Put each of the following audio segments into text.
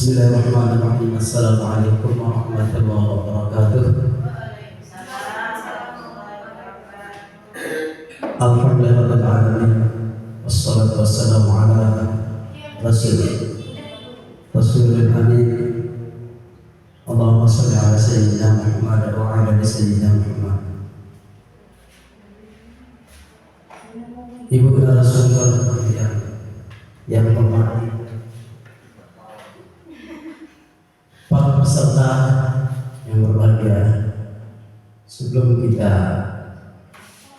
Bismillahirrahmanirrahim. Assalamualaikum warahmatullahi wabarakatuh. Alhamdulillahirabbil alamin. Wassalatu wassalamu ala Rasulil amin. Allahumma shalli ala sayyidina Muhammad wa ala ali sayyidina Muhammad. Ibu narasumber yang hormati, para peserta yang berbahagia, sebelum kita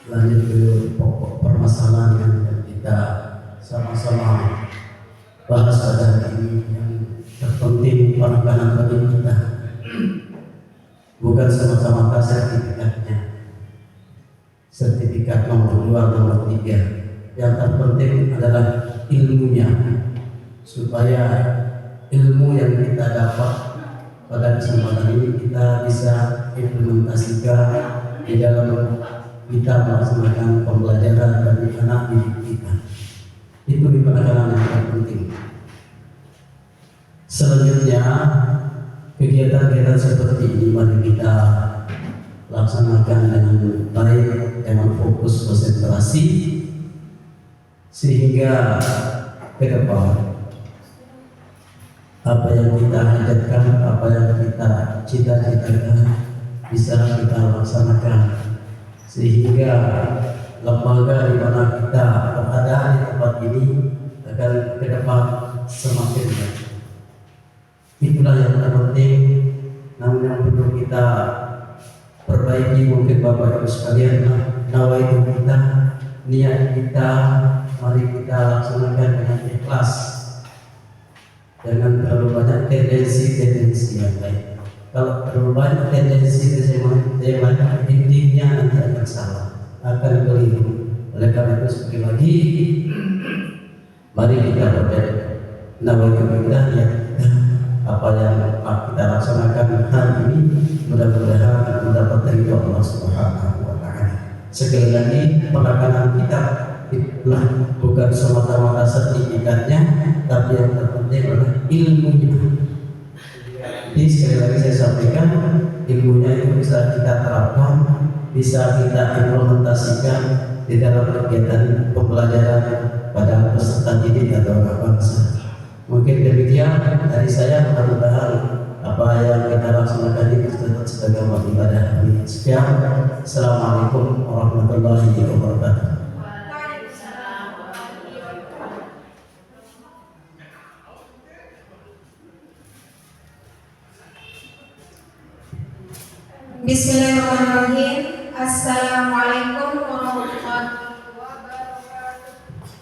lanjut ke pokok permasalahan yang kita sama-sama bahas pada hari ini, yang terpenting penekanan bagi kita bukan semata-mata sertifikat nomor 2, nomor 3. Yang terpenting adalah ilmunya, supaya ilmu yang kita dapat pada kesempatan ini kita bisa implementasikan di dalam kita melaksanakan pembelajaran bagi anak didik kita. Itu di penekanan yang terpenting. Selanjutnya, kegiatan-kegiatan seperti ini mari kita laksanakan dengan baik, dengan fokus konsentrasi, sehingga ke depan apa yang kita hajatkan, apa yang kita cita-citakan bisa kita laksanakan, sehingga lembaga di mana kita berada di tempat ini akan ke depan semakin baik. Itulah yang terpenting. Namun yang perlu kita perbaiki mungkin Bapak Ibu sekalian, nawaitu kita, niat kita, mari kita laksanakan dengan ikhlas. Jangan terlalu banyak tendensi yang lain. Kalau terlalu banyak tendensi yang lain, intinya nanti akan salah, akan keliru. Oleh karena itu sekali lagi, mari kita berbeda. Nawaitu kita, ya, apa yang kita laksanakan hari ini mudah-mudahan mendapat ridho Allah Subhanahu wa Ta'ala. Sekali lagi, penekanan kita itulah bukan semata-mata sertifikatnya, tapi yang terpenting adalah ilmunya. Jadi sekali lagi saya sampaikan, ilmunya itu bisa kita terapkan, bisa kita implementasikan di dalam kegiatan pembelajaran pada peserta didik atau anak bangsa. Mungkin demikian dari saya, mudah-mudahan apa yang kita laksanakan ini tetap sebagai amal ibadah. Sekian, assalamualaikum warahmatullahi wabarakatuh. Bismillahirrahmanirrahim. Assalamualaikum warahmatullahi wabarakatuh.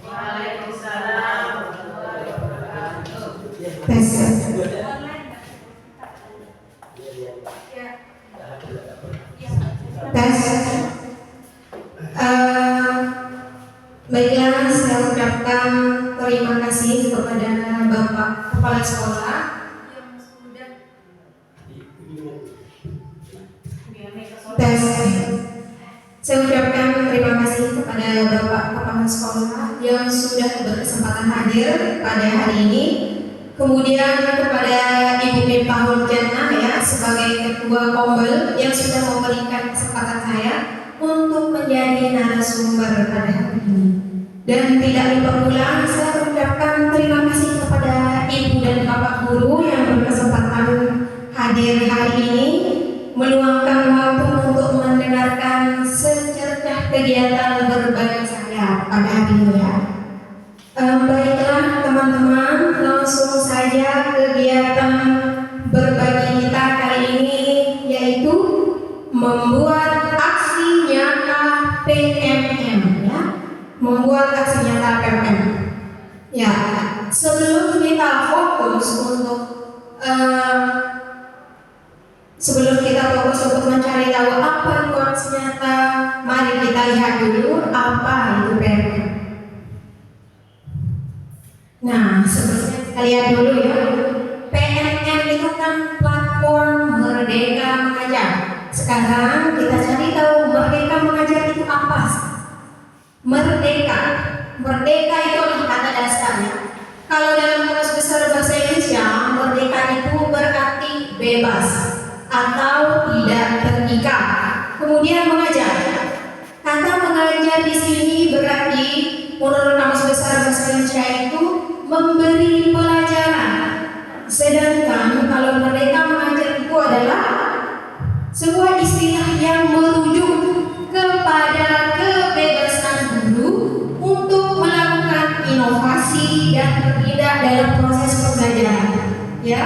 Waalaikumsalam warahmatullahi wabarakatuh. Tes. Tes. Baiklah, saya ucapkan terima kasih kepada Bapak Kepala Sekolah yang sudah tes. Saya ucapkan terima kasih kepada Bapak Kepala Sekolah yang sudah berkesempatan hadir pada hari ini. Kemudian kepada Ibu Miftahul Jannah, ya, sebagai Ketua Kombel yang sudah memberikan kesempatan saya untuk menjadi narasumber pada hari ini. Dan tidak lupa pula saya ucapkan terima kasih kepada Ibu dan Bapak Guru yang berkesempatan hadir hari ini, meluangkan waktu untuk mendengarkan secercah kegiatan berbagi saya pada hari ini, ya. Baiklah teman-teman, langsung saja kegiatan berbagi kita kali ini, yaitu membuat aksi nyata PMM, ya. Membuat aksi nyata PMM. Ya, sebelum kita fokus untuk mencari tahu apa itu aksi nyata, mari kita lihat dulu apa itu PMM. Nah, sebelumnya kita lihat dulu, ya. PMM itu kan platform Merdeka Mengajar. Sekarang kita cari tahu Merdeka Mengajar itu apa sih? Merdeka itu adalah kata dasarnya. Kalau dalam Garis Besar Bahasa Indonesia, merdeka bebas atau tidak terikat. Kemudian mengajar. Kata mengajar di sini berarti menurut Kamus Besar Bahasa Indonesia itu memberi pelajaran. Sedangkan kalau merdeka mengajar itu adalah sebuah istilah yang merujuk kepada kebebasan guru untuk melakukan inovasi dan bertindak dalam proses pembelajaran, ya,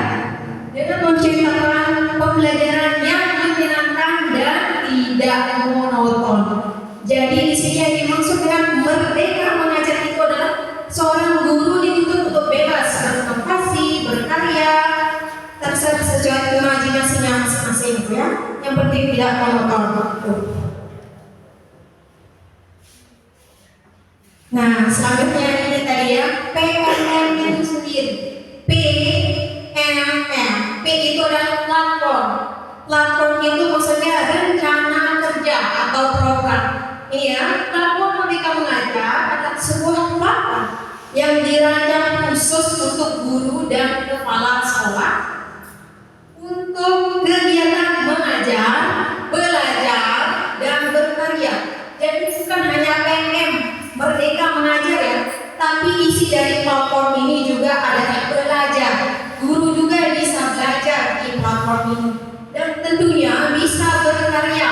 dengan menciptakan pembelajaran yang menyenangkan dan tidak monoton. Jadi di sini yang dimaksud dengan merdeka mengajar itu adalah seorang guru dituntut untuk bebas berinovasi, berkarya, terserah sesuai imajinasinya masing-masing, ya. Yang penting tidak monoton. Nah, selanjutnya ini tadi ya, PMM itu sendiri. PMM, P itu adalah platform. Platform itu maksudnya rencana kerja atau program. Ini ya, platform Merdeka Mengajar adalah sebuah platform yang dirancang khusus untuk guru dan kepala sekolah untuk kegiatan mengajar, belajar, dan berkarya. Jadi bukan hanya PMM Merdeka Mengajar ya, tapi isi dari platform ini juga adalah belajar. Guru juga bisa belajar di platform ini dan tentunya bisa berkarya.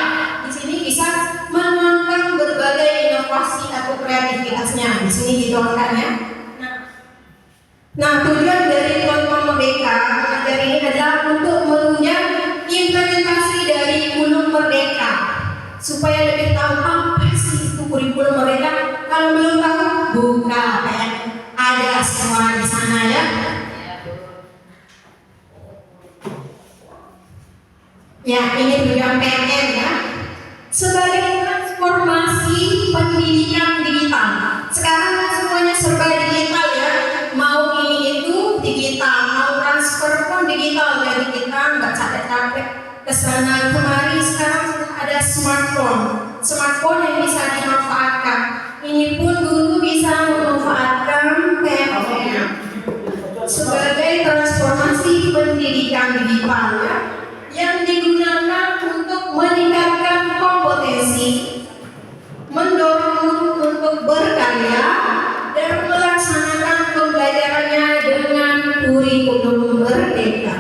Di sini bisa mengembangkan berbagai inovasi atau kreativitasnya. Di sini dituangkan ya. Nah, tujuan dari platform Merdeka Mengajar ini adalah untuk menunjang implementasi dari kurikulum Merdeka supaya lebih tahu apa sih itu kurikulum Merdeka. Kalau belum tahu, buka PN, ada semua di sana ya. Ya, ini tujuan PNM ya. Sebagai transformasi pendidikan digital. Sekarang kan semuanya serba digital ya. Mau ini itu digital, mau transfer pun digital. Jadi kita nggak capek-capek kesana kemari. Sekarang sudah ada smartphone. Smartphone yang bisa dimanfaatkan. Ini pun guru bisa memanfaatkan PNM sebagai transformasi pendidikan digital ya, yang digunakan untuk meningkatkan kompetensi, mendorong guru untuk berkarya dan melaksanakan pembelajarannya dengan kurikulum Merdeka.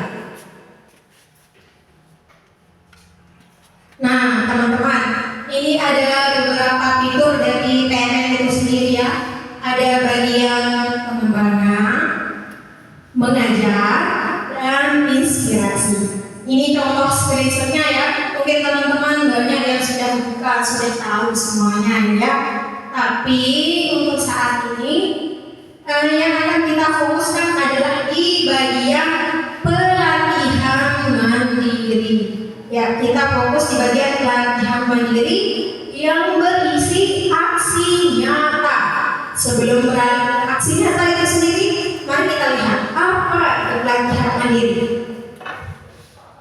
Nah, teman-teman, ini ada beberapa fitur dari PNM itu sendiri ya. Ada bagian pengembangan, mengajar, dan inspirasi. Ini contoh screenshotnya ya. Mungkin teman-teman banyak yang sudah buka, sudah tahu semuanya ya. Tapi untuk saat ini yang akan kita fokuskan adalah di bagian pelatihan mandiri. Ya, kita fokus di bagian pelatihan mandiri yang berisi aksi nyata. Sebelum beralih ke aksi nyata itu sendiri, mari kita lihat apa itu pelatihan mandiri.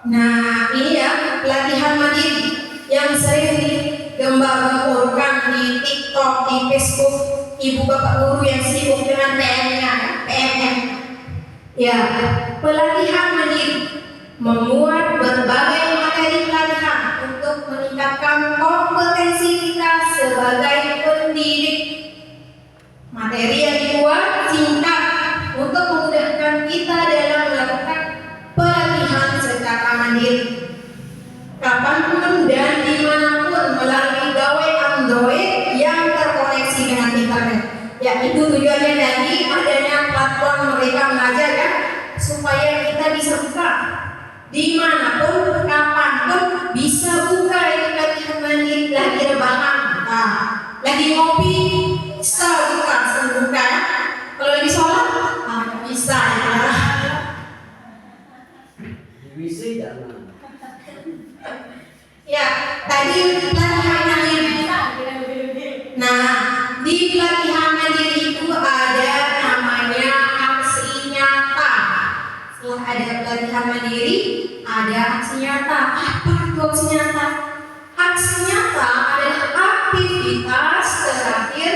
Nah, ini ya pelatihan mandiri yang sering digembar-gemborkan di TikTok, di Facebook, ibu bapak guru yang sibuk dengan PMM. Ya, pelatihan mandiri memuat berbagai materi pelatihan untuk meningkatkan kompetensi kita sebagai pendidik. Materi yang dibuat singkat untuk memudahkan kita dalam melakukan pelatihan secara mandiri, kapanpun dan dimanapun melalui gawai Android yang terkoneksi dengan internet. Ya, itu tujuannya dari adanya platform Merdeka Mengajar ya, supaya kita bisa buka dimanapun, kapanpun bisa buka itu pelatihan mandiri. Lagi rebahan, nah, lagi ngopi, bisa buka, buka. Kalau lagi sholat, bisa ya. WC jangan. Ya, tadi pelatihan mandiri. Nah, di pelatihan mandiri itu ada namanya aksi nyata. Setelah ada pelatihan mandiri, ada aksi nyata. Apa itu aksi nyata? Aksi nyata adalah aktivitas terakhir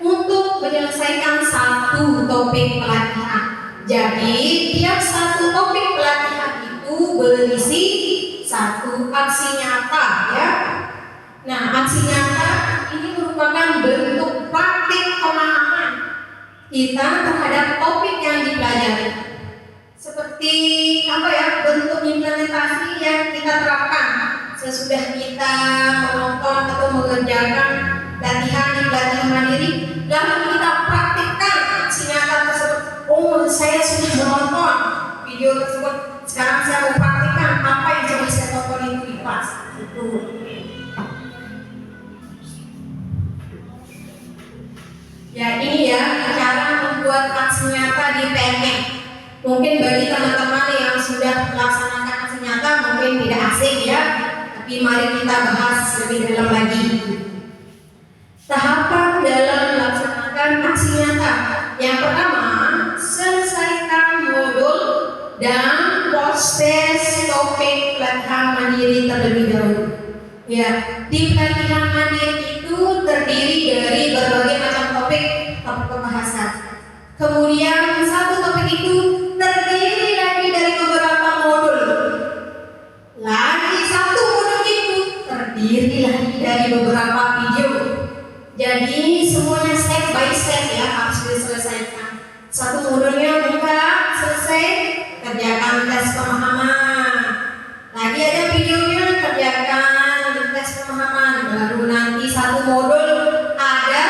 untuk menyelesaikan satu topik pelatihan. Jadi, tiap satu topik pelatihan itu itu berisi satu aksi nyata ya. Nah, aksi nyata ini merupakan bentuk praktik pemahaman kita terhadap topik yang dipelajari. Seperti apa ya, bentuk implementasi yang kita terapkan sesudah kita menonton atau mengerjakan latihan di pelatihan mandiri, lalu kita praktikkan aksi nyata tersebut. Oh, saya sudah menonton video tersebut, sekarang saya mau praktikkan apa yang sudah saya tonton itu di kelas. Itu. Ya, ini ya cara membuat aksi nyata di PNM. Mungkin bagi teman-teman yang sudah melaksanakan aksi nyata mungkin tidak asing ya, tapi mari kita bahas lebih dalam lagi. Tahapan dalam melaksanakan aksi nyata. Yang pertama, selesaikan modul dan proses topik pelatihan mandiri terlebih dahulu. Ya, di pelatihan mandiri itu terdiri dari berbagai macam topik pembahasan. Kemudian satu topik itu terdiri lagi dari beberapa modul. Lagi satu modul itu terdiri lagi dari beberapa video. Jadi semuanya step by step ya harus diselesaikan. Satu modulnya buka, selesai, kerjakan tes pemahaman. Lagi ada videonya, kerjakan tes pemahaman. Baru nanti satu modul ada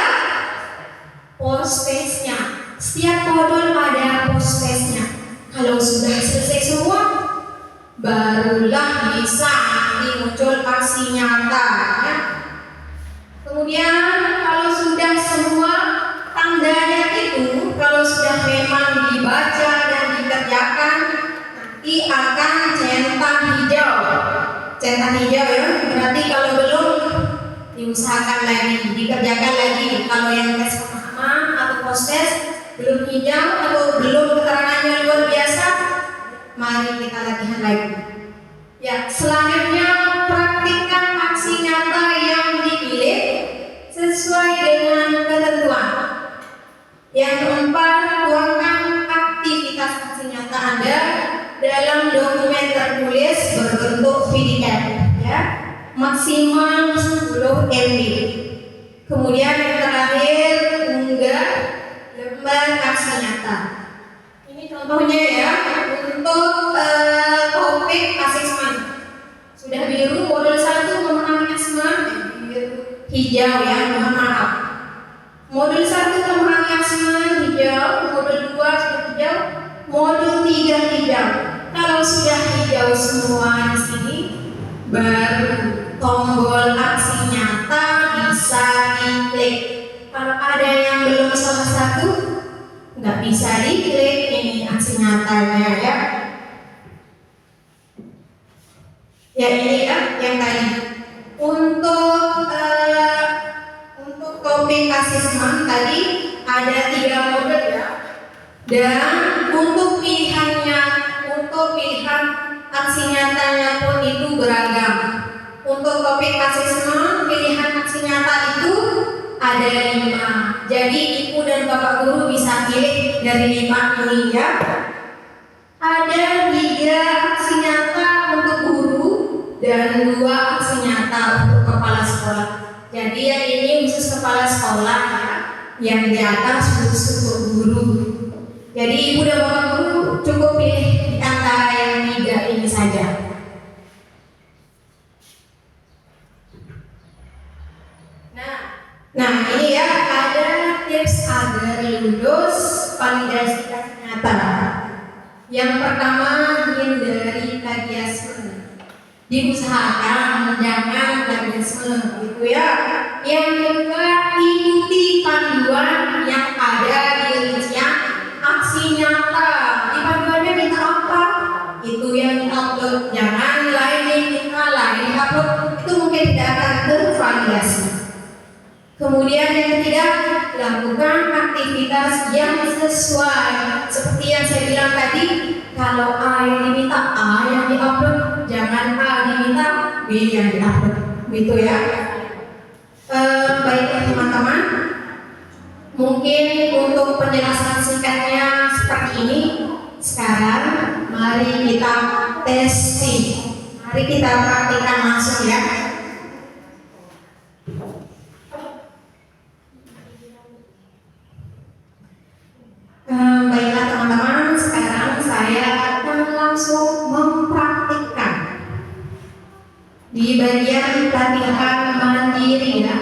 post testnya. Setiap modul ada post testnya. Kalau sudah selesai semua, barulah bisa nanti muncul aksi nyata ya. Kemudian kalau sudah semua tandanya itu, kalau sudah memang dibaca dan dikerjakan, nanti akan centang hijau. Centang hijau ya, berarti kalau belum diusahakan lagi, dikerjakan lagi. Kalau yang tes pemahaman atau post test belum hijau atau belum keterangannya luar biasa, mari kita latihan lagi. Ya, selanjutnya praktikkan aksi nyata yang dipilih sesuai dengan ketentuan. Yang keempat, tuangkan aktivitas aksi nyata Anda dalam dokumen tertulis berbentuk PDF ya, maksimal 10 MB. Kemudian yang terakhir, unggah lembar aksi nyata. Ini contohnya ya, untuk topik asesmen. Sudah biru modul 1 memahami asesmen, hijau ya, mohon maaf. Modul 1 memahami asesmen hijau, modul 2 sudah hijau, modul 3 hijau. Kalau sudah hijau semua di sini, baru tombol aksi nyata bisa diklik. Kalau ada yang belum salah satu, nggak bisa diklik, ini aksi nyatanya ya. Ya ini ya yang tadi. Untuk topik asesmen tadi ada 3 modul ya. Dan untuk pilihan aksi nyatanya pun itu beragam. Untuk topik asesmen pilihan aksi nyata itu ada 5. Jadi ibu dan bapak guru bisa pilih dari 5 ini ya. Ada 3 aksi nyata untuk guru dan 2 aksi nyata untuk kepala sekolah. Jadi yang ini khusus kepala sekolah ya, yang di atas khusus untuk guru. Jadi ibu dan bapak guru cukup pilih di antara yang 3 ini saja. Nah ini ya ada tips agar lulus validasi aksi nyata. Yang pertama, hindari plagiarisme. Diusahakan jangan plagiarisme gitu ya. Yang kedua, ikuti panduan yang ada di rincian aksi nyata. Di panduannya minta apa? Itu yang di-upload. Jangan lain minta lain upload, itu mungkin tidak akan tervalidasi. Kemudian yang ketiga, lakukan aktivitas yang sesuai. Seperti yang saya bilang tadi, kalau A yang diminta A yang diupload, jangan A diminta B yang diupload, gitu ya. Baiklah teman-teman, mungkin untuk penjelasan singkatnya seperti ini. Sekarang mari kita testing. Mari kita praktikkan langsung ya. Baiklah teman-teman, sekarang saya akan langsung mempraktikkan di bagian latihan mandiri ya.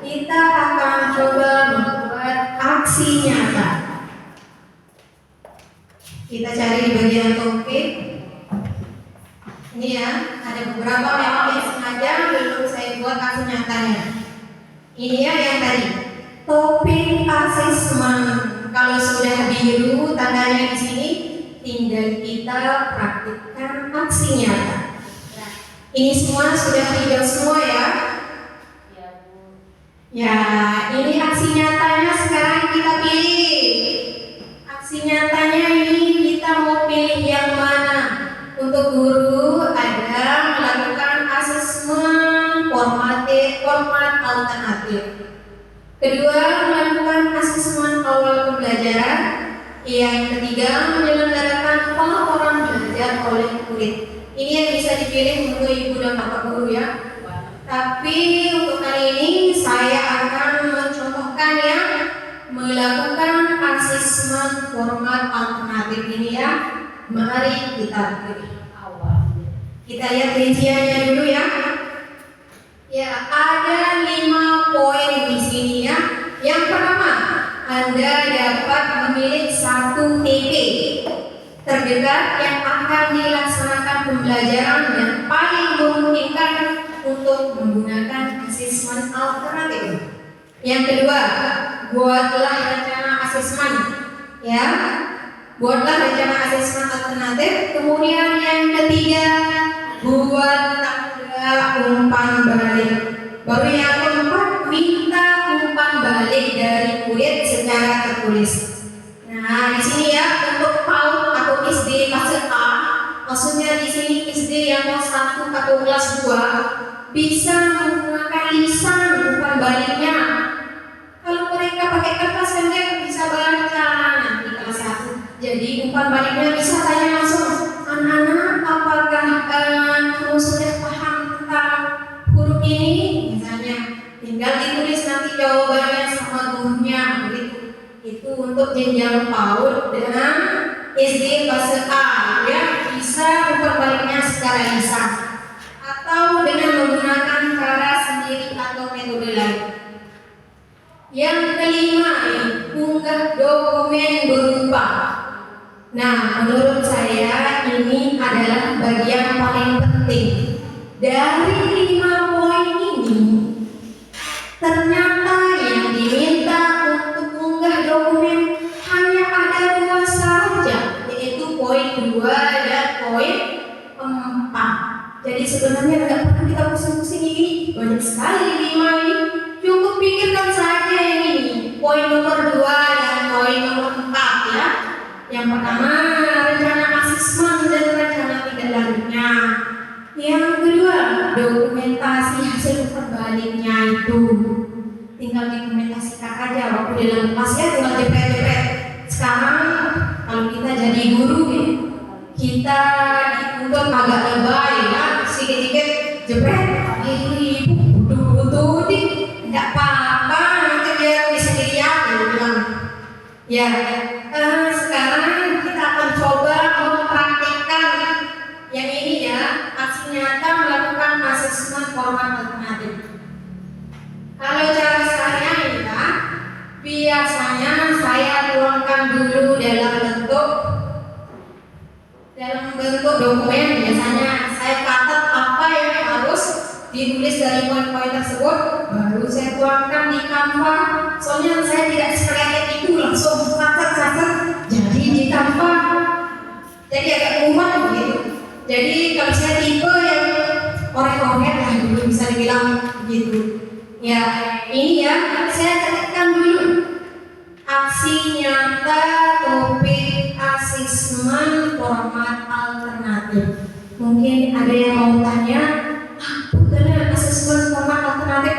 Kita akan coba membuat aksi nyata. Kita cari di bagian topik. Ini ya, ada beberapa memang yang sengaja belum saya buat aksi nyatanya. Ini ya yang tadi, topik asesmen. Kalau sudah biru tandanya di sini, tinggal kita praktikkan aksi nyata. Nah, ini semua sudah hijau semua ya. Ya, ini aksi nyatanya sekarang kita pilih. Aksi nyatanya ini kita mau pilih yang mana? Untuk guru ada melakukan asesmen format alternatif. Kedua, melakukan asesmen awal pembelajaran. Yang ketiga, menyelenggarakan pelaporan belajar oleh murid. Ini yang bisa dipilih untuk ibu dan bapak guru ya. Tapi untuk kali ini saya akan mencontohkan ya, melakukan asesmen format alternatif ini ya. Mari kita pilih. Kita lihat rinciannya dulu ya. Ya, ada 5 poin di sini ya. Yang pertama, Anda dapat memilih 1 TP terdekat yang akan dilaksanakan pembelajaran yang paling memungkinkan untuk menggunakan asesmen alternatif. Yang kedua, buatlah rencana asesmen ya. Buatlah rencana asesmen alternatif. Kemudian yang ketiga, buat umpan balik. Baru yang keempat, minta umpan balik dari murid secara tertulis. Nah, di sini ya untuk PAUD atau SD fase A, maksudnya di sini SD yang kelas 1 atau kelas 2 bisa menggunakan lisan umpan baliknya. Kalau mereka pakai kertas kan dia bisa baca nanti kelas 1. Jadi umpan baliknya bisa tanya langsung, anak-anak apakah kamu sudah paham tentang huruf ini? Misalnya, tinggal ditulis nanti jawabannya sama gurunya begitu. Itu untuk jenjang PAUD dengan SD fase A ya, bisa umpan baliknya secara lisan atau dengan menggunakan cara sendiri atau metode lain. Yang kelima, unggah dokumen berupa. Nah, menurut saya ini adalah bagian paling penting. Dari 5 poin ini, ternyata yang diminta untuk unggah dokumen hanya ada 2 saja, yaitu poin 2 dan poin 4. Jadi sebenarnya nggak perlu kita pusing-pusing ini, banyak sekali 5 ini. Cukup pikirkan saja yang ini, poin nomor 2 dan poin nomor 4 ya. Yang pertama, rencana asesmen dan rencana tindak lanjutnya. Yang kedua, dokumentasi hasil perbaliknya itu tinggal dokumentasikan aja waktu dalam kelas ya, tinggal jepret-jepret. Sekarang kalau kita jadi guru ya, kita dituntut agak lebay ya, sedikit-sedikit jepret. Ibu butuh tidak apa-apa, nanti dia bisa dilihat bilang. Ya, sekarang kita akan coba mempraktikkan yang ini ya, aksi nyata melakukan asesmen format alternatif. Kalau cara saya ini ya, biasanya saya tuangkan dulu dalam bentuk dokumen. Biasanya saya catat apa yang harus ditulis dari poin-poin tersebut, baru saya tuangkan di Canva. Soalnya saya tidak sekreatif itu langsung catat jadi di Canva, jadi agak kuat begitu. Jadi kalau saya tipe yang orek-orek lah dulu bisa dibilang gitu ya. Ini ya, saya catatkan dulu aksi nyata topik asesmen format alternatif. Mungkin ada yang mau tanya, bukan asesmen format alternatif?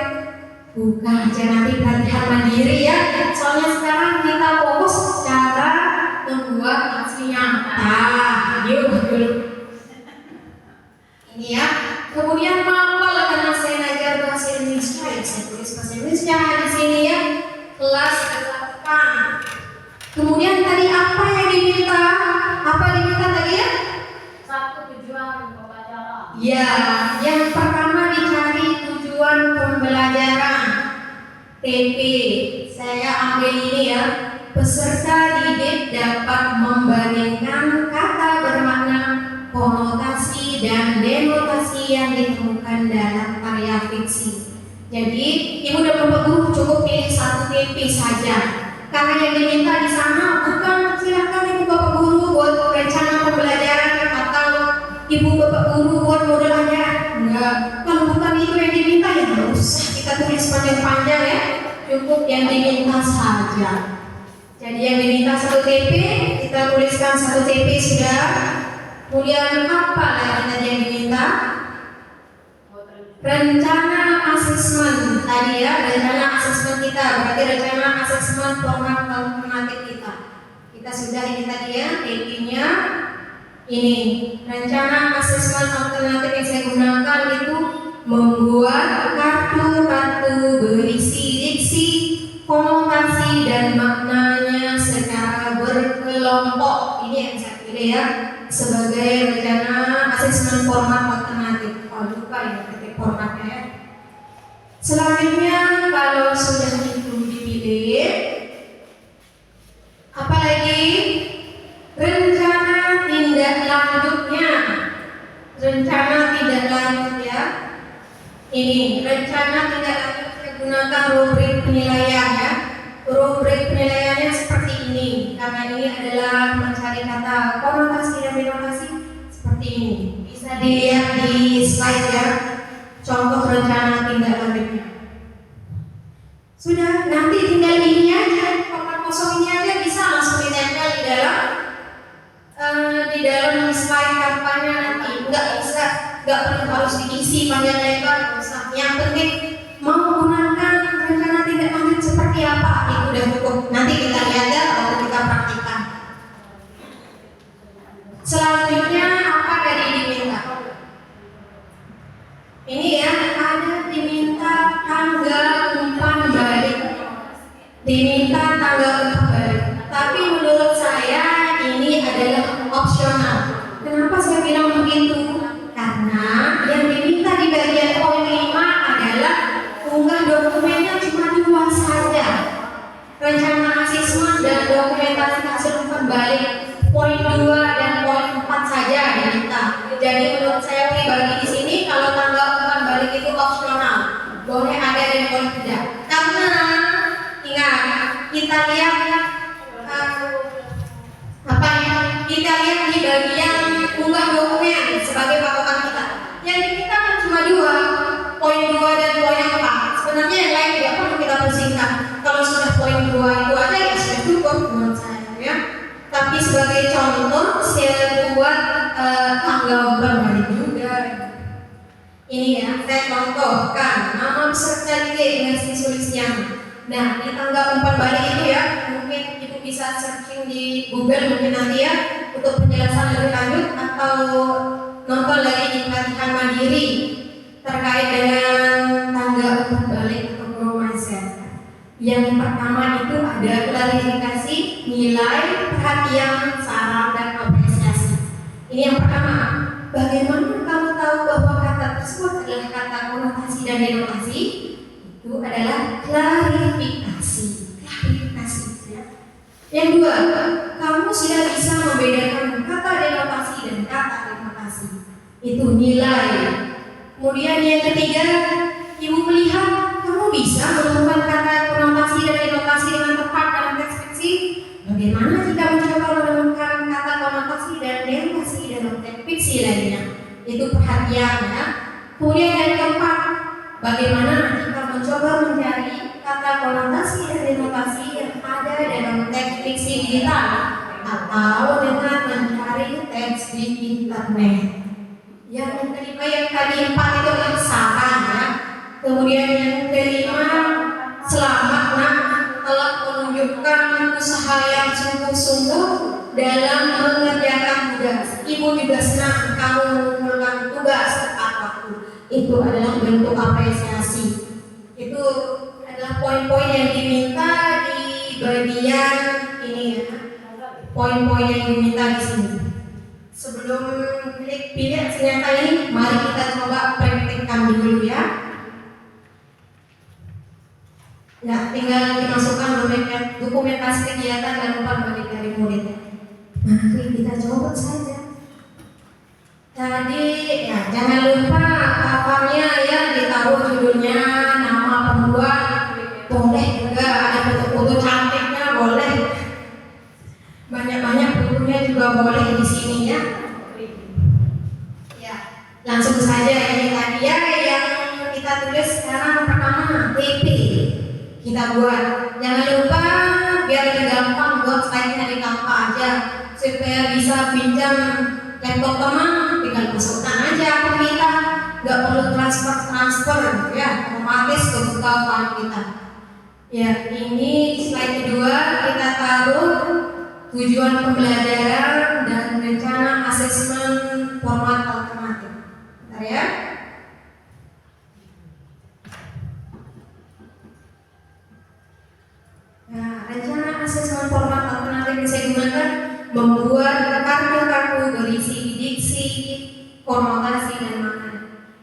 Bukan, jangan nanti latihan mandiri ya. Soalnya sekarang kita fokus cara membuat aksi nyata. Yuk dulu. Kemudian mapel karena saya ngajar bahasa Indonesia, ya saya tulis bahasa Indonesia di sini ya, kelas 8. Kemudian tadi apa yang diminta? Apa diminta tadi ya? Satu tujuan pembelajaran. Ya, yang pertama dicari tujuan pembelajaran. TP, saya ambil ini ya. Peserta didik dapat membandingkan kata bermakna, konotasi dan denotasi yang ditemukan dalam karya fiksi. Jadi, ibu dan bapak guru cukup pilih satu TP saja. Karena yang diminta di sana bukan silakan ibu bapak guru buat rencana pembelajaran atau ibu bapak guru buat model ajaran. Enggak, kalau bukan itu yang diminta ya nggak usah kita tulis panjang-panjang ya. Cukup yang diminta saja. Jadi yang diminta satu TP, kita tuliskan satu TP sudah. Kemudian apa lagi tadi yang diminta? Rencana asesmen tadi ya, rencana asesmen kita berarti rencana asesmen format alternatif kita. Kita sudah ini tadi ya, TP-nya ini. Rencana asesmen alternatif yang saya gunakan itu membuat kartu-kartu berisi diksi, konotasi dan maknanya secara berkelompok. Ini yang saya pilih ya sebagai rencana asesmen format alternatif. Oh lupa ya ketik formatnya ya. Selanjutnya kalau sudah itu dipilih, apalagi rencana tindak lanjutnya. Rencana tindak lanjut ya. Ini rencana tindak lanjut saya gunakan rubrik penilaian ya. Rubrik penilaiannya seperti ini. Karena ini adalah mencari kata konotasi dan denotasi seperti ini. Bisa dilihat di slide ya. Contoh rencana tindak lanjutnya. Sudah, nanti tinggal ini aja, kotak kosong ini aja bisa langsung ditempel di dalam slide kampanye nanti. Nggak perlu harus diisi panjang lebar. Yang penting mau gunakan rencana tindak lanjut seperti apa itu udah cukup. Nanti kita lihat ya waktu kita praktikkan. Selanjutnya apa tadi diminta? Ini ya ada diminta tanggal umpan balik. Diminta tanggal umpan balik. Tapi menurut saya ini adalah opsional. Kenapa saya bilang begitu? Karena yang diminta di bagian poin 5 adalah unggah dokumennya cuma 2 saja. Rencana asesmen dan dokumentasi hasil umpan balik poin 2 dan poin 4 saja diminta. Jadi menurut saya pribadi di sini kalau tanggal umpan balik itu opsional, boleh ada dan boleh tidak. Karena ingat kita lihat kita lihat di bagian unggah dokumen sebagai patokan kita. Yang kita kan cuma 2, poin 2 dan poin 4. Sebenarnya yang lain tidak perlu kita pusingkan. Kalau sudah poin 2 itu aja ya sudah cukup menurut saya ya. Tapi sebagai contoh saya buat tanggal umpan balik juga. Ini ya, saya contohkan nama peserta didik dengan tulisnya. Nah, di tanggal umpan balik itu ya, mungkin ibu bisa searching di Google mungkin nanti ya untuk penjelasan lebih lanjut atau nonton lagi di pelatihan mandiri terkait dengan tanggal umpan balik atau promosi. Yang pertama itu ada klarifikasi, nilai, perhatian, saran dan apresiasi. Ini yang pertama. Bagaimana kamu tahu bahwa kata tersebut adalah kata konotasi dan denotasi? Itu adalah klarifikasi. Ya. Yang dua, kamu sudah bisa membedakan kata denotasi dan kata denotasi. Itu nilai. Kemudian yang ketiga, ibu melihat kamu bisa menemukan kata konotasi dan denotasi dengan tepat dalam teks fiksi. Bagaimana jika mencoba menemukan kata konotasi dan denotasi dalam teks fiksi lainnya? Itu perhatian ya. Kemudian yang keempat, bagaimana jika mencoba mencari kata konotasi dan denotasi yang ada dalam teks fiksi digital atau dengan mencari teks di internet. Yang kelima yang tadi 4 itu adalah saran ya. Kemudian yang kelima, selamat nak telah menunjukkan usaha yang sungguh-sungguh dalam mengerjakan tugas. Ibu juga senang kamu mengumpulkan tugas tepat waktu. itu adalah bentuk apresiasi. Itu adalah poin-poin yang diminta di bagian ini ya, poin-poin yang diminta di sini. Sebelum klik pilih senjata ini, mari kita coba praktekkan dulu ya. Ya, tinggal dimasukkan dokumentasi kegiatan dan umpan balik dari muridnya. Mari kita coba saja. Tadi ya jangan lupa papannya ya ditaruh judulnya, nama pembuat, boleh juga ada foto-foto cantiknya boleh. Banyak-banyak bukunya juga boleh di sini ya. Ya, langsung saja ini tadi ya yang kita tulis sekarang pertama TP kita buat. Jangan lupa biar lebih gampang buat slide-nya di Canva aja supaya bisa pinjam laptop teman, tinggal masukkan aja akun kita, nggak perlu transfer ya, otomatis kebuka file kita. Ya, ini slide kedua kita taruh tujuan pembelajaran dan rencana asesmen format alternatif. Bentar ya. Nah, rencana asesmen format alternatif yang saya gunakan membuat kartu-kartu berisi diksi, konotasi dan makna.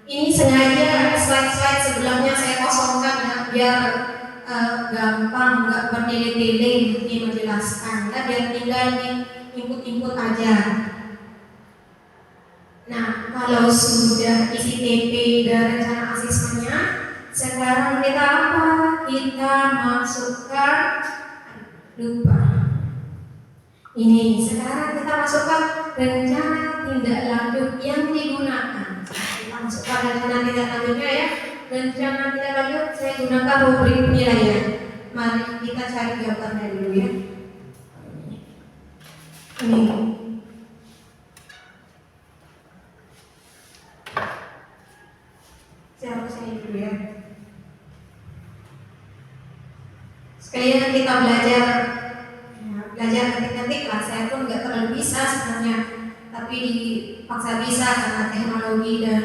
Ini sengaja slide-slide sebelumnya saya kosongkan ya, biar gampang, nggak bertele-tele nanti menjelaskan ya, biar tinggal di input-input aja. Nah, kalau sudah isi TP dan rencana asesmennya, sekarang kita apa? Kita masukkan, lupa. Ini sekarang kita masukkan rencana tindak lanjut yang digunakan. Kita masukkan rencana tindak lanjutnya ya. Rencana tindak lanjut saya gunakan rubrik penilaian. Mari kita cari gambarnya dulu ya. Ini. Saya hapus ini dulu ya. Sekalian kita belajar ketik-ketik lah. Saya pun nggak terlalu bisa sebenarnya, tapi dipaksa bisa karena teknologi dan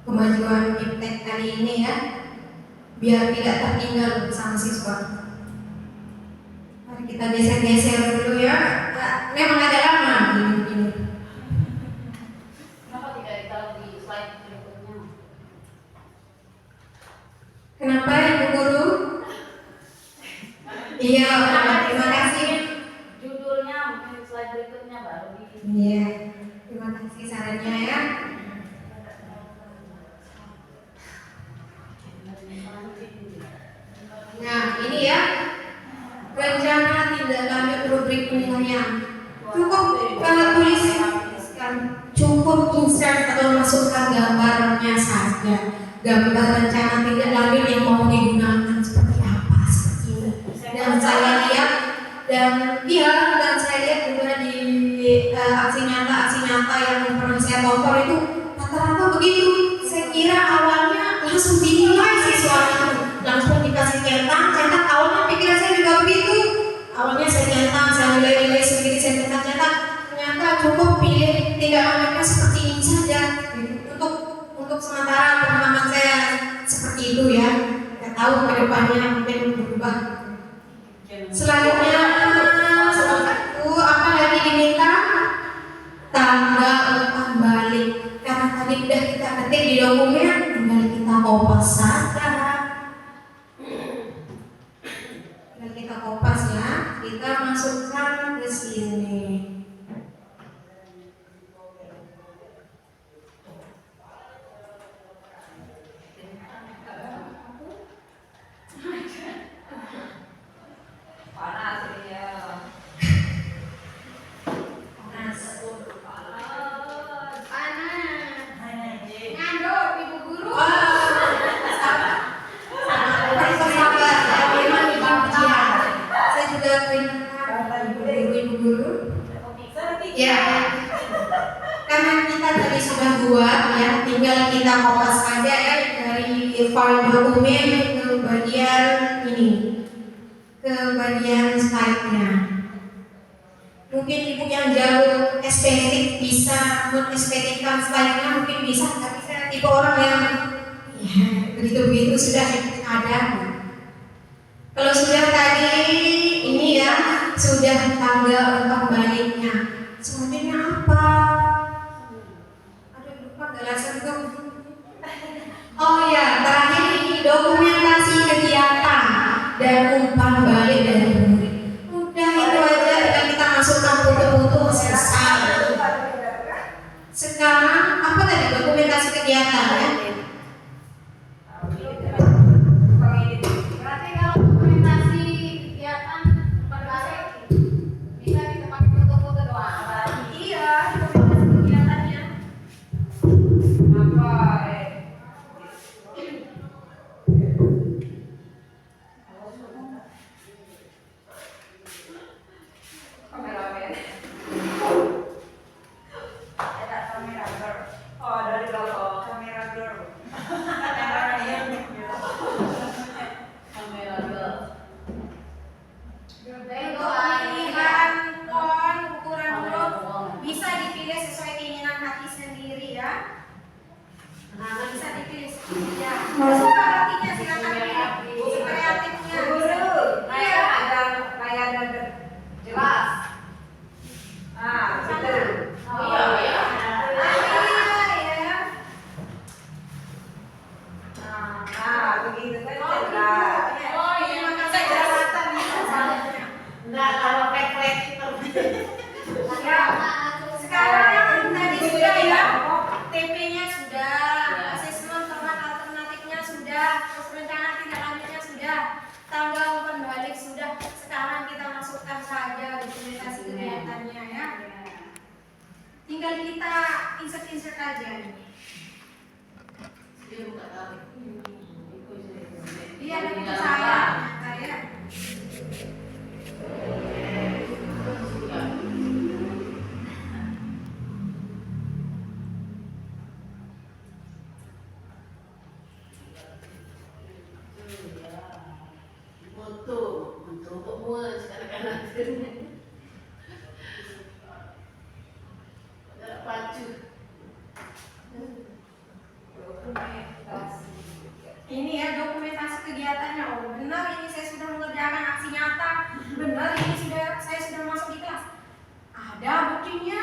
kemajuan iptek kali ini ya, biar tidak tertinggal bersama siswa. Mari kita geser-geser dulu ya. Memang agak lama ini. Kenapa tidak ditaruh di slide berikutnya? Kenapa Ibu Guru? Iya, terima kasih. Judulnya mungkin slide berikutnya baru di. Iya, terima kasih sarannya ya. Nah, ini ya rencana tindak lanjut rubrik penilaian. Cukup tuliskan, cukup insert atau masukkan gambarnya saja. Gambar rencana tindak lanjut yang mau digunakan seperti apa, seperti ini. Dan saya lihat dan saya lihat juga di aksi nyata yang pernah saya tonton itu rata-rata begitu. Saya kira awalnya langsung dinilai siswanya itu, langsung dikasih cetak awalnya pikiran saya juga begitu. Awalnya saya cetak, saya nilai sendiri, saya cetak, ternyata cukup pilih tindak lanjutnya seperti ini saja. Untuk sementara pengalaman saya seperti itu ya. Kita tahu kedepannya mungkin berubah. Selanjutnya apa lagi diminta? Tanggal umpan balik. Karena tadi udah kita ketik di dokumen, tinggal kita kopas saja. Tinggal kita kopas ya. Kita masukkan ke sini. Ya, karena kita tadi sudah buat ya, tinggal kita kopas saja ya dari file dokumen ke bagian ini, ke bagian slide-nya. Mungkin ibu yang jauh estetik bisa mengestetikkan slide-nya, mungkin bisa, tapi saya tipe orang yang ya, begitu-begitu sudah ada. Kalau sudah tadi ini ya, sudah tanggal umpan baliknya, selanjutnya apa? Aduh, lupa galasan tuh. Oh ya, terakhir ini dokumentasi kegiatan dan umpan balik dari murid. Udah itu aja yang kita masukkan foto-foto selesai. Sekarang apa tadi dokumentasi kegiatan ya? Berarti kalau dokumentasi kegiatan pada bisa kita pakai foto-foto doang. Iya, dokumentasi kegiatannya. Apa? Kameramen. Ada kamera girl. Oh, dari belakang kamera girl. Kamera girl. Untuk pemilihan font ukuran huruf bisa dipilih sesuai keinginan hati sendiri ya. Nah, bisa dipilih sendiri ya. Suka hatinya silakan pilih. Kreatifnya. Iya, ada kayak ada jelas. Ah, betul. Oh iya, iya. Begitu kan jelas. Oh iya, makanya jelaskan Enggak, kalau fake ya. Sekarang tadi sudah ya. TP-nya sudah, asesmen format alternatifnya sudah, terus rencana tindak lanjutnya sudah, tanggal umpan balik sudah. Sekarang kita masukkan saja dokumentasi kegiatannya ya. Tinggal kita insert aja. Iya, ada buku saya. Nyata ya. Untuk semua sekarang pacu. Ini ya dokumentasi kegiatannya. Oh benar, ini saya sudah mengerjakan aksi nyata. Benar, ini saya sudah masuk di kelas. Ada buktinya.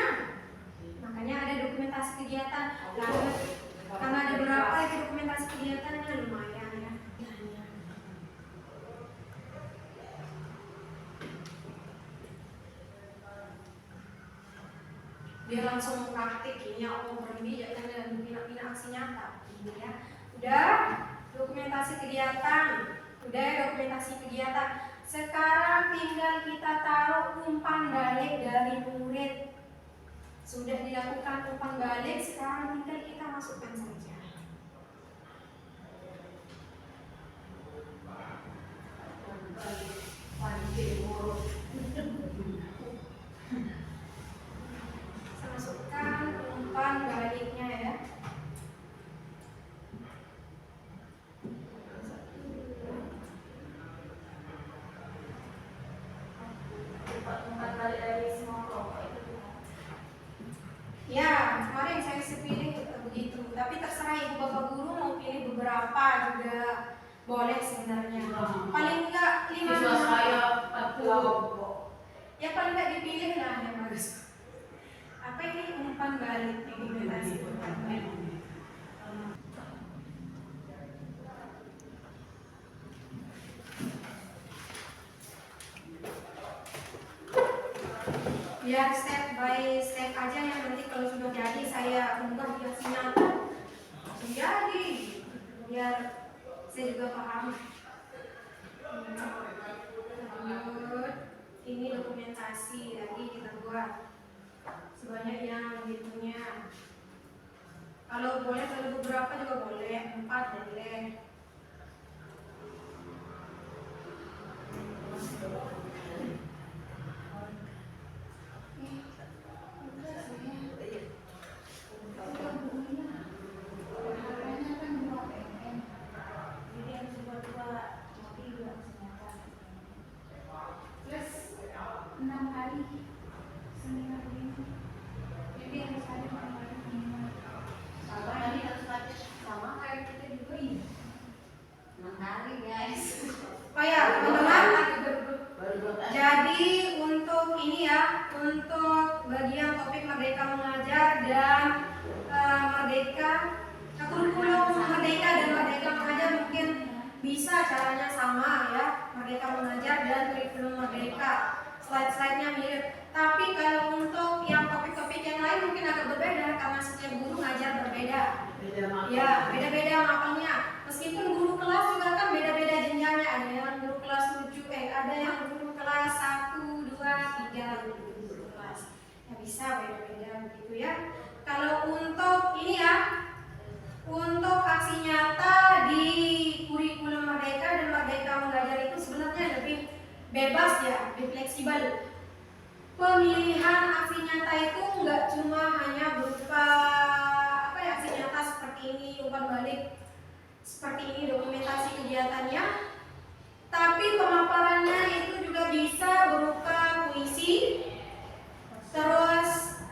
Makanya ada dokumentasi kegiatan. Lalu karena ada berapa itu dokumentasi kegiatannya lumayan ya. Biar langsung praktik ini aku berhenti jangan dengan bina aksi nyata. Ini ya. Udah dokumentasi kegiatan, udah dokumentasi kegiatan. Sekarang tinggal kita taruh umpan balik dari murid. Sudah dilakukan umpan balik, sekarang tinggal kita masukkan saja. Saya masukkan umpan baliknya ya. Umpan balik dari semua kelompok itu. Ya, kemarin saya pilih begitu. Tapi terserah ibu bapak guru mau pilih beberapa juga boleh sebenarnya. Paling enggak 5 Siswa saya 4 kelompok. Ya paling enggak dipilih lah yang bagus. Apa ini umpan balik dokumentasi umpan balik? Biar step by step aja ya, nanti kalau sudah jadi saya unggah di aksi nyata langsung jadi, biar saya juga paham. Lanjut, ini dokumentasi lagi kita buat sebanyak yang gitunya. Kalau boleh, kalau beberapa juga boleh, 4 boleh. untuk bagian topik Merdeka Mengajar dan kurikulum Merdeka dan Merdeka Mengajar mungkin bisa caranya sama ya, Merdeka Mengajar dan kurikulum Merdeka. Slide-slide-nya mirip. Tapi kalau untuk yang topik-topik yang lain mungkin agak berbeda karena setiap guru ngajar berbeda. Ya, beda-beda makannya. Meskipun guru kelas juga kan beda-beda jenjangnya. Ada yang guru kelas 7, ada yang guru kelas 1, 2, 3 guru kelas. Ya bisa beda-beda begitu ya. Kalau untuk ini ya, untuk aksi nyata di kurikulum Merdeka dan Merdeka Mengajar itu sebenarnya lebih bebas ya, lebih fleksibel. Pemilihan aksi nyata itu nggak cuma hanya berupa aksi nyata seperti ini, umpan balik seperti ini dokumentasi kegiatannya, tapi pemaparannya itu juga bisa berupa puisi, terus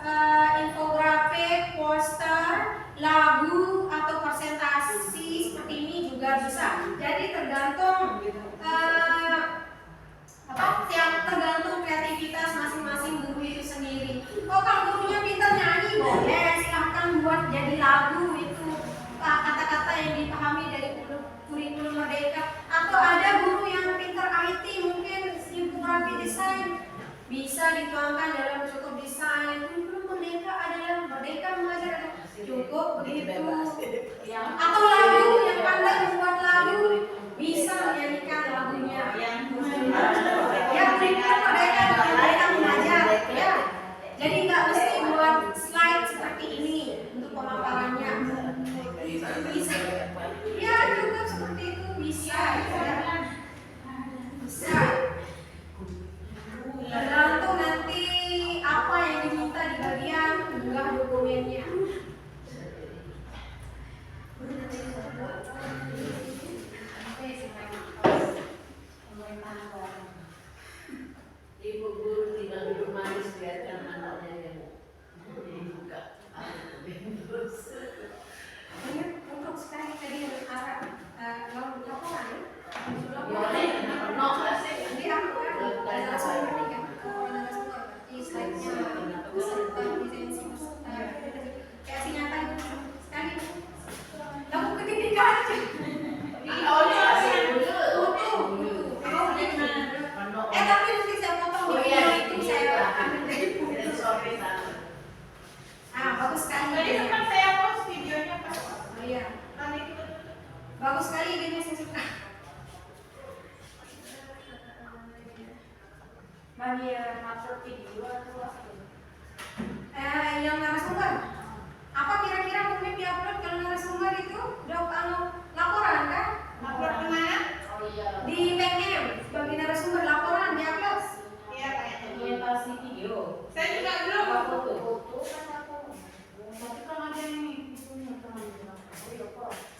infografik, poster, lagu atau presentasi seperti ini juga bisa. Jadi tergantung tergantung kreativitas masing-masing guru itu sendiri. Oh, kalau gurunya pintar nyanyi boleh, silahkan buat jadi lagu itu kata-kata yang dipahami dari kurikulum Merdeka. Atau ada guru yang pintar IT, mungkin infografi desain, bisa dituangkan dalam cukup desain. Kurikulum Merdeka adalah Merdeka Mengajar, cukup begitu. Atau lagu, yang pandai membuat lagu bisa menyanyikan lagunya. Ya, kurikulum Merdeka dan Merdeka Mengajar ya. Jadi nggak mesti buat slide seperti ini untuk pemaparannya. Bisa. Ya, cukup seperti itu bisa. Ya. Bisa. Tergantung nanti apa yang diminta di bagian unggah dokumennya. Ibu guru tidak duduk manis biarkan anaknya yang dibuka. Ini untuk sekarang tadi arah laporan ya. Boleh, no klasik. Jadi aku kan ada sumber nih kan. Ada sumber. Di slide-nya beserta lisensi kayak nyata itu sekali. Lalu ketika aja. Tapi nanti saya potong videonya itu saya ambil dari buku. Bagus sekali. Tadi sempat saya post videonya Pak. Oh iya. Bagus sekali idenya, saya suka. Bagian upload video atau apa? Yang narasumber. Apa kira-kira mungkin diupload kalau narasumber itu laporan kan? Upload kemana? Oh iya. Di PNM sebagai narasumber laporan diupload. Iya kayaknya. Dokumentasi video. Saya juga belum. Foto. Tapi kan ada ini bukunya teman-teman.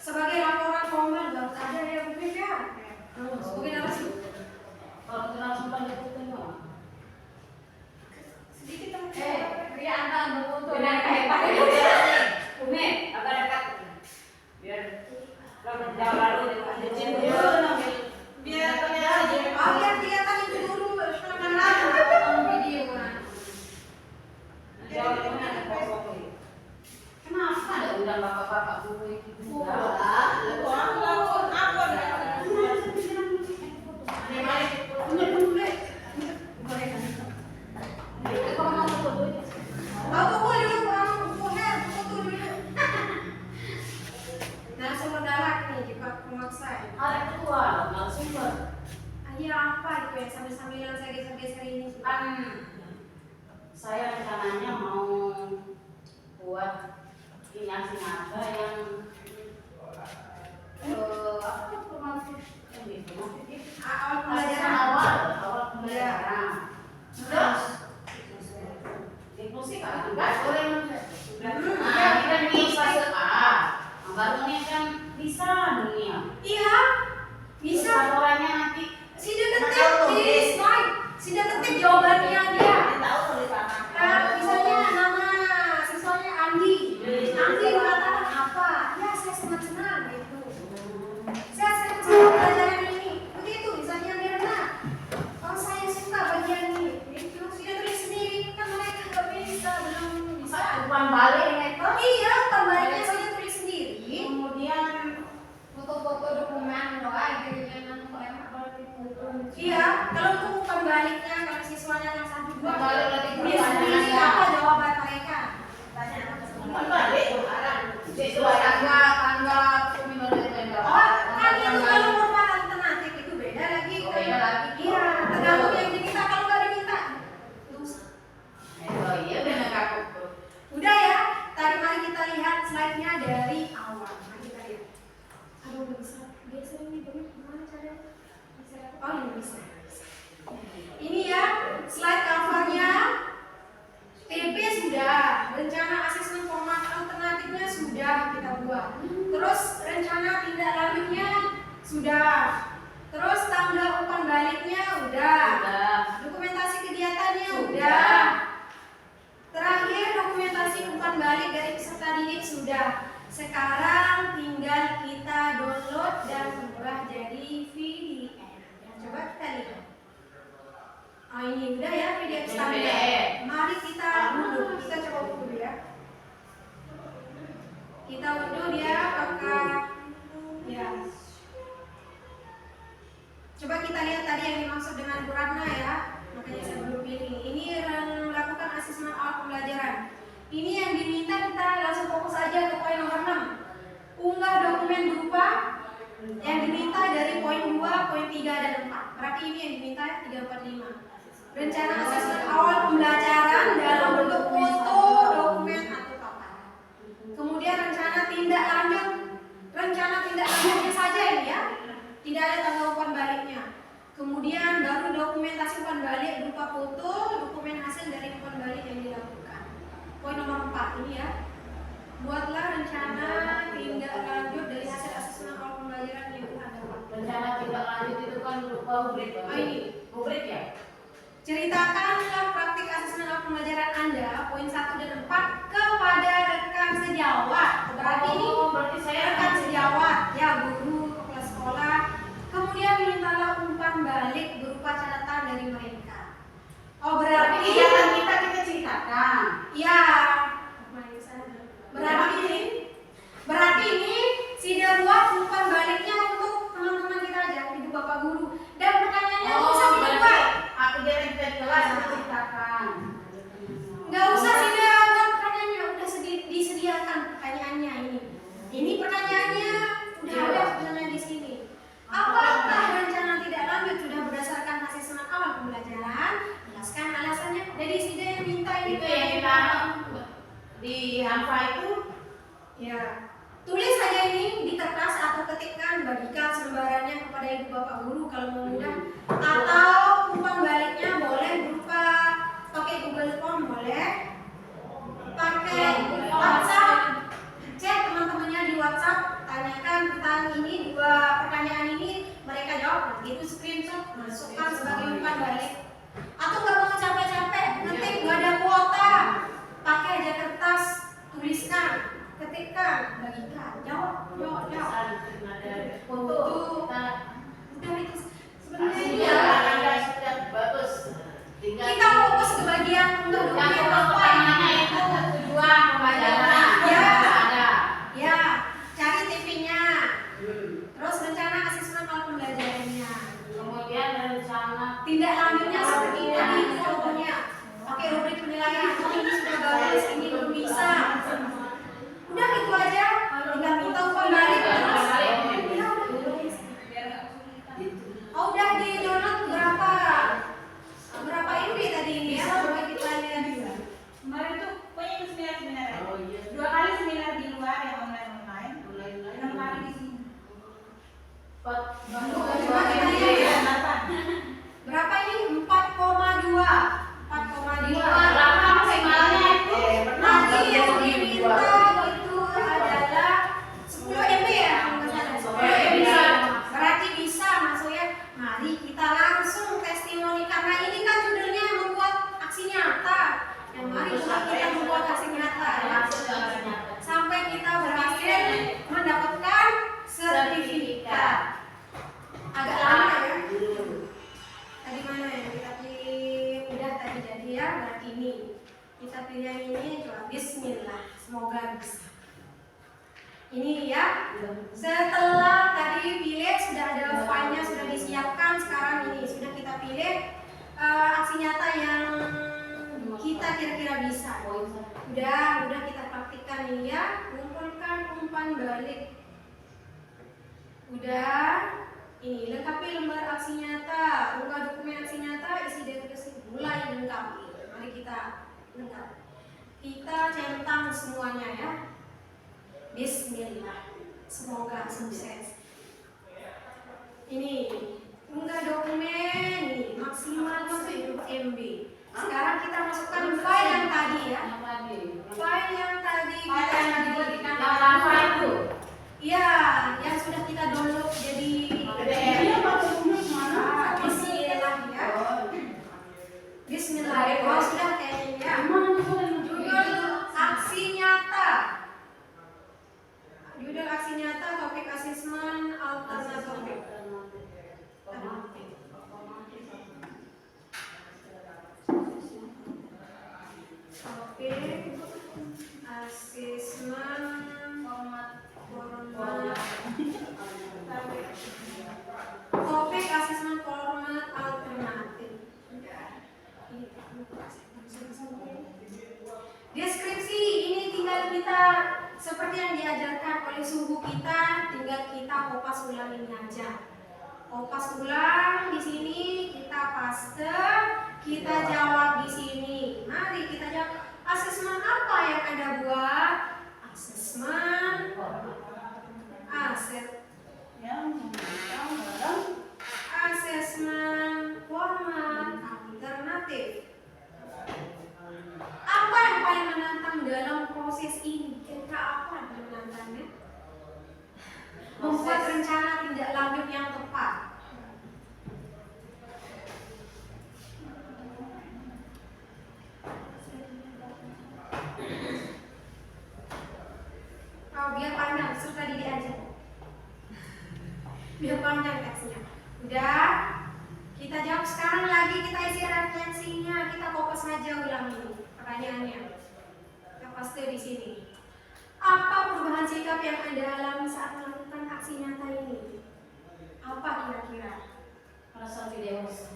Sebagai laporan formal harus ada ya mungkin ya. Sebagai narasumber. Kalau kenal sumpah dia foto nggak? Sedikit teman. Ria Anda berfoto. Benar kayak Pak Umi, agak dekat. Biar kalau jauh lalu ada cendera. Biar kelihatan. Oh biar kelihatan itu dulu teman lalu potong video kan. Jauh itu ada foto. Kenapa ada undang bapak-bapak guru itu juga? Ada ketua, narasumber. Iya apa itu ya sambil-sambilan saya geser-geser ini. Kan saya rencananya mau buat ini aksi nyata yang apa informatif Awal pelajaran awal pembelajaran. Terus inklusi kan enggak boleh nah kita di fase A barunya kan bisa dunia iya bisa laporannya nanti sudah ketik di slide sudah ketik jawabannya dia. tahu tulisan Misalnya nama siswanya Andi mengatakan apa? Ya saya sangat senang gitu. Saya sangat senang pelajaran ini. Begitu misalnya Mirna. Oh baliknya kalau siswanya yang 1, 2 Balik lagi ke ini sendiri apa jawaban mereka? Umpan balik. Sesuai tangga pemilu itu. Oh, kan itu kalau merupakan alternatif itu beda lagi. Oh, beda lagi. Iya, tergantung yang diminta. Kalau nggak diminta, terus. Oh iya, benar kapuk. Udah ya. Tadi mari kita lihat slide-nya dari awal. Mari kita lihat. Aduh, nggak bisa. Biasa ini gimana caranya? Oh, ini bisa. Ini ya, slide cover-nya. TP sudah, rencana asesmen format alternatifnya sudah kita buat. Terus rencana tindak lanjutnya sudah. Terus tanggal umpan baliknya udah. Dokumentasi kegiatannya udah. Terakhir dokumentasi umpan balik dari peserta didik sudah. Sekarang tinggal kita download dan ubah jadi PDF. Ya, coba kita lihat. Ah, ini udah ya PDF standar. Mari kita unduh. Kita coba unduh ya. Kita unduh dia apakah ya. Coba kita lihat tadi yang dimaksud dengan Bu Ratna ya. Makanya saya belum pilih. Ini melakukan asesmen awal pembelajaran. Ini yang diminta kita langsung fokus aja ke poin nomor 6. Unggah dokumen berupa yang diminta dari poin 2, poin 3 dan 4. Berarti ini yang diminta 3, 4, 5. Rencana asesmen awal pembelajaran dalam bentuk foto, dokumen atau paparan. Kemudian rencana tindak lanjut. Rencana tindak lanjutnya saja ini ya. Tidak ada tanggal umpan baliknya. Kemudian baru dokumentasi umpan balik berupa foto, dokumen hasil dari umpan balik yang dilakukan. Poin nomor 4 ini ya. Buatlah rencana tindak lanjut dari hasil asesmen awal pembelajaran yang ada. Rencana tindak lanjut itu kan berupa rubrik. Oh ini, rubrik ya. Ceritakanlah praktik asesmen awal pembelajaran Anda, poin 1 dan 4 kepada rekan sejawat. Berarti ini berarti saya rekan sejawat, ya guru, kepala sekolah. Kemudian mintalah umpan balik berupa catatan dari mereka. Oh berarti kegiatan kita ceritakan. ya. Berarti ini sudah buat umpan baliknya untuk teman-teman kita aja, ibu bapak guru. Dan pertanyaannya bisa dibuat. Aku jadi kelas ceritakan. Nggak usah tidak buat pertanyaannya, udah disediakan pertanyaannya ini. Ini pertanyaannya udah ada sebenarnya di sini. Apakah rencana tidak lanjut sudah berdasarkan asesmen awal pembelajaran? Jelaskan alasannya. Jadi sudah yang minta ini Itu yang kita di Hanfa itu ya. Tulis saja ini di kertas atau ketikkan, bagikan selembarannya kepada ibu bapak guru kalau mau mudah. Atau umpan baliknya boleh berupa pakai Google Form boleh, pakai WhatsApp, cek teman-temannya di WhatsApp, tanyakan tentang ini 2 pertanyaan ini, mereka jawab, nanti itu screenshot masukkan sebagai umpan balik. Atau nggak mau capek-capek, ngetik nggak ada kuota, pakai aja kertas, tuliskan, ketikkan, bagikan, jawab. untuk Udah itu sebenarnya sebenarnya sudah bagus. kita fokus ke bagian untuk Yang dokumen apa pertanyaannya itu tujuan pembelajaran. Ya. Ada. ya, cari TV-nya, terus rencana asesmen awal pembelajarannya, Kemudian rencana tindak lanjutnya seperti tadi contohnya, pakai rubrik penilaian, oh ini sudah bagus, ini belum bisa. Udah itu aja, tinggal minta umpan balik terus. Ya, oh udah di download berapa MB tadi ini ya? Coba kita lihat juga. Kemarin tuh pokoknya itu seminar ya. Oh iya. 2 kali seminar di luar yang online, 6 kali di sini. Coba kita lihat. Berapa ini? 4,2. 4,2. Berapa maksimalnya itu? Nanti yang diminta itu adalah 10 MB ya, kalau nggak salah. 10 MB. Berarti bisa, maksudnya. Mari kita langsung testimoni karena ini kan judulnya membuat aksi nyata. Yang mari kita membuat aksi nyata ya. Sampai kita berhasil mendapatkan sertifikat. Agak lama ya. Tadi mana ya? Kita pilih udah tadi jadi ya. Berarti ini kita pilih yang ini. Coba Bismillah. Semoga bisa. Ini ya. Setelah tadi pilih sudah ada filenya sudah disiapkan. Sekarang ini sudah kita pilih aksi nyata yang kita kira-kira bisa. Udah kita praktikkan nih ya. Kumpulkan umpan balik. Udah. Ini lengkapi lembar aksi nyata. Unggah dokumen aksi nyata, isi deskripsi, mulai lengkapi. Mari kita lengkapi. Kita centang semuanya ya. Bismillah. Semoga sukses. Ini unggah dokumen ini maksimal 10 MB. Sekarang kita masukkan file yang tadi ya. File yang tadi kita jadikan itu. Iya, yang sudah kita download jadi Bismillah ya. Bismillah. Oh, sudah kayaknya ya. Judul aksi nyata. Judul aksi nyata, topik asesmen alternatif. Topik asesmen topik asesmen format alternatif. Deskripsi ini tinggal kita seperti yang diajarkan oleh suhu kita, tinggal kita kopas ulang ini aja. Kopas ulang di sini, kita paste, kita jawab di sini. Mari kita jawab. Asesmen apa yang Anda buat? Asesmen asesmen format alternatif. Apa yang paling menantang dalam proses ini? Kira apa yang menantangnya? Membuat rencana tindak lanjut yang tepat. Biar panjang, suka tadi aja. Biar panjang teksnya. Udah, kita jawab sekarang lagi, kita isi referensinya, kita kopas aja ulang ini pertanyaannya. Kita paste di sini. Apa perubahan sikap yang Anda alami saat melakukan aksi nyata ini? Apa kira-kira? Merasa tidak dewasa.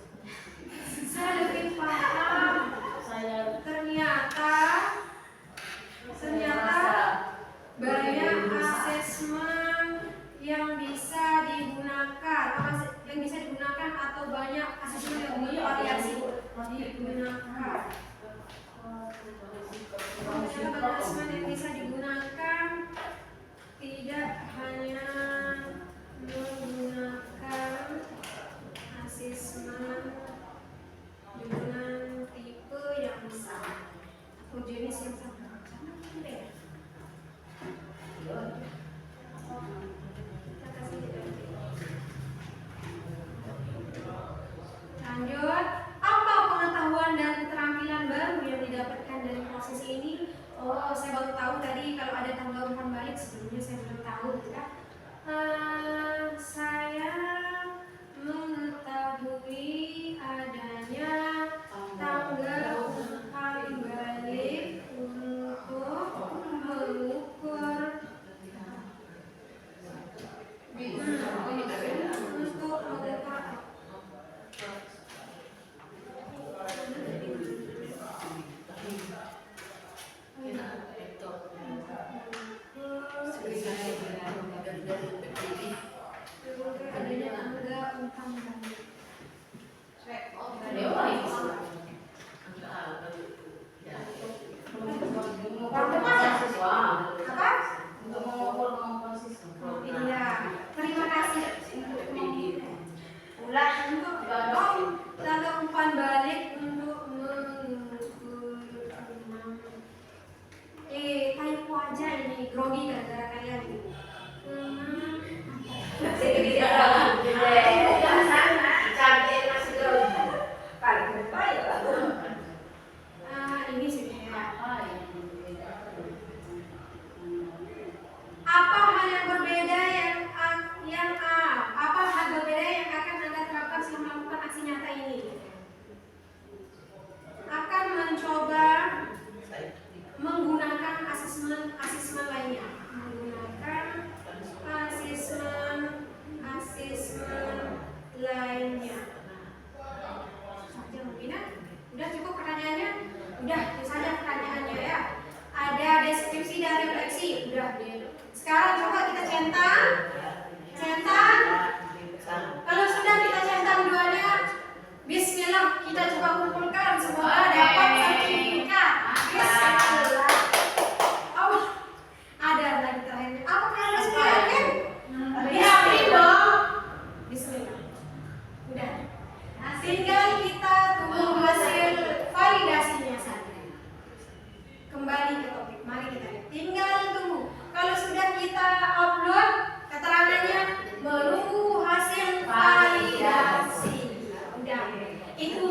Saya lebih paham. Ternyata banyak asesmen yang bisa digunakan, atau banyak asesmen yang bervariasi digunakan. Banyak asesmen yang bisa digunakan, tidak hanya menggunakan asesmen dengan tipe yang sama atau jenis yang sama. Lanjut, apa pengetahuan dan keterampilan baru yang didapatkan dari proses ini? Oh, saya baru tahu tadi kalau ada tanggal umpan balik, sebelumnya saya belum tahu ya. Saya mengetahui adanya tanggal umpan balik untuk mengukur adanya tanggal umpan balik. Iya, terima kasih. Ulah untuk tanggal umpan balik untuk mengukur. Typo aja ini grogi gara-gara kalian. Ini sudah. Apa hal yang berbeda apa hal berbeda yang akan Anda terapkan selama melakukan aksi nyata ini? Itu